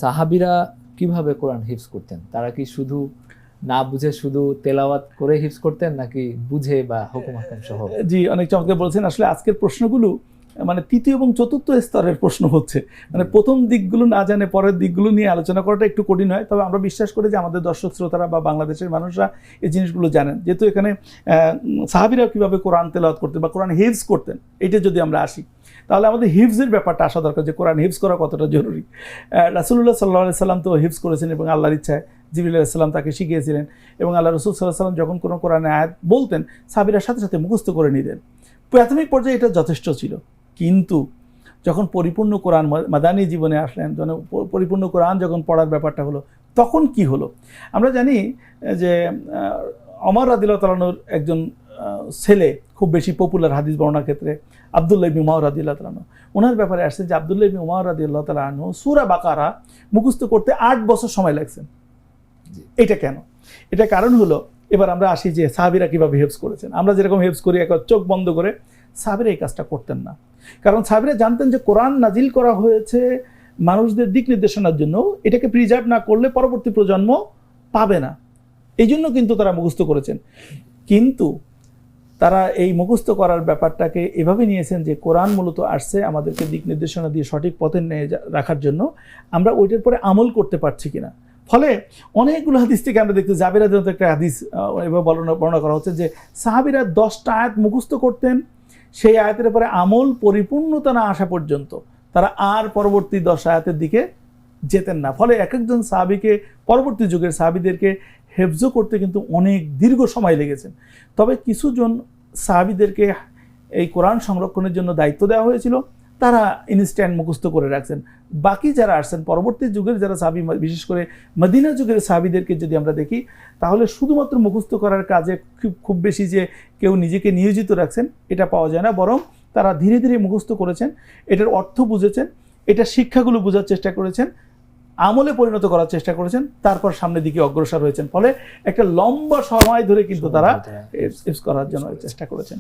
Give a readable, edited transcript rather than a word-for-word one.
সাহাবীরা কিভাবে কোরআন হিফজ করতেন? তারা কি শুধু না বুঝে শুধু তেলাওয়াত করে হিফজ করতেন, নাকি বুঝে বা হুকুম হাকাম সহ? জি, অনেক চমৎকার বলছেন। আসলে আজকের প্রশ্নগুলো মানে তৃতীয় এবং চতুর্থ স্তরের প্রশ্ন হচ্ছে, মানে প্রথম দিকগুলো না জানে পরের দিকগুলো নিয়ে আলোচনা করাটা একটু কঠিন হয়। তবে আমরা বিশ্বাস করি যে আমাদের দর্শক শ্রোতারা বা বাংলাদেশের মানুষরা এই জিনিসগুলো জানেন। যেহেতু এখানে সাহাবীরা কীভাবে কোরআন তেলাওয়াত করতেন বা কোরআন হিফজ করতেন, এটা যদি আমরা আসি, তাহলে আমাদের হিফজের ব্যাপারটা আসা দরকার, যে কোরআন হিফজ করা কতটা জরুরি। রাসূলুল্লাহ সাল্লাল্লাহু আলাইহি সাল্লাম তো হিফজ করেছেন এবং আল্লাহর ইচ্ছায় জিবরিল আলাইহিস সালাম তাকে শিখিয়েছিলেন, এবং আল্লাহ রাসূল সাল্লাল্লাহু আলাইহি সাল্লাম যখন কোনো কোরআনের আয়াত বলতেন, সাহাবীরা সাথে সাথে মুখস্থ করে নিতেন। প্রাথমিক পর্যায়ে এটা যথেষ্ট ছিল, কিন্তু যখন পরিপূর্ণ কোরআন মাদানী জীবনে আসলেন, পরিপূর্ণ কোরআন যখন পড়ার ব্যাপারটা হলো, তখন কি হলো? আমরা জানি যে ওমর রাদিয়াল্লাহু তাআলা আনহুর একজন ছেলে, খুব বেশি পপুলার হাদিস বর্ণনার ক্ষেত্রে, আব্দুল্লাহ ইবনে উমর রাদিয়াল্লাহু তাআলা আনহু, ওনার ব্যাপারে আসছে যে আব্দুল্লাহ ইবনে উমর রাদিয়াল্লাহু তাআলা আনহু সূরা বাকারা মুখস্থ করতে 8 বছর সময় লাগছেন। এটা কেন? এটা কারণ হলো, এবার আমরা আসি যে সাহাবীরা কীভাবে হিফজ করেছেন। আমরা যেরকম হিফজ করি একবার চোখ বন্ধ করে, সাহাবীরা এই কাজটা করতেন না। কারণ সাহাবীরা জানতেন যে কোরআন নাজিল করা হয়েছে মানুষদের দিক নির্দেশনার জন্য, এটাকে প্রিজার্ভ না করলে পরবর্তী প্রজন্ম পাবে না, এই জন্য কিন্তু তারা মুখস্থ করেছেন। কিন্তু তারা এই মুখস্থ করার ব্যাপারটাকে এভাবে নিয়েছেন যে কোরআন মূলত আসছে আমাদেরকে দিক নির্দেশনা দিয়ে সঠিক পথে নিয়ে রাখার জন্য, আমরা ওইটার পরে আমল করতে পারছি কিনা। ফলে অনেকগুলো হাদিস থেকে আমরা দেখতে, জাবের রাদিয়াল্লাহু একটা হাদিস এভাবে বর্ণনা করা হচ্ছে যে সাহাবীরা 10টা আয়াত মুখস্থ করতেন, সেই আয়াতের পরে আমল পরিপূর্ণতা না আসা পর্যন্ত তারা আর পরবর্তী 10 আয়াতের দিকে যেতেন না। ফলে এক একজন সাহাবীকে, পরবর্তী যুগের সাহাবীদেরকে হেফজ করতে কিন্তু অনেক দীর্ঘ সময় লেগেছে। তবে কিছুজন সাহাবীদেরকে এই কোরআন সংরক্ষণের জন্য দায়িত্ব দেওয়া হয়েছিল, তারা ইনস্ট্যান্ট মুখস্থ করে রাখছেন। বাকি যারা আসছেন পরবর্তী যুগের যারা সাহাবী, বিশেষ করে মদিনা যুগের সাহাবীদেরকে যদি আমরা দেখি, তাহলে শুধুমাত্র মুখস্থ করার কাজে খুব বেশি যে কেউ নিজেকে নিয়োজিত রাখছেন এটা পাওয়া যায় না, বরং তারা ধীরে ধীরে মুখস্থ করেছেন, এটার অর্থ বুঝেছেন, এটার শিক্ষাগুলো বোঝার চেষ্টা করেছেন, আমলে পরিণত করার চেষ্টা করেছেন, তারপর সামনের দিকে অগ্রসর হয়েছেন। ফলে একটা লম্বা সময় ধরে কিন্তু তারা হিফজ করার জন্য চেষ্টা করেছেন।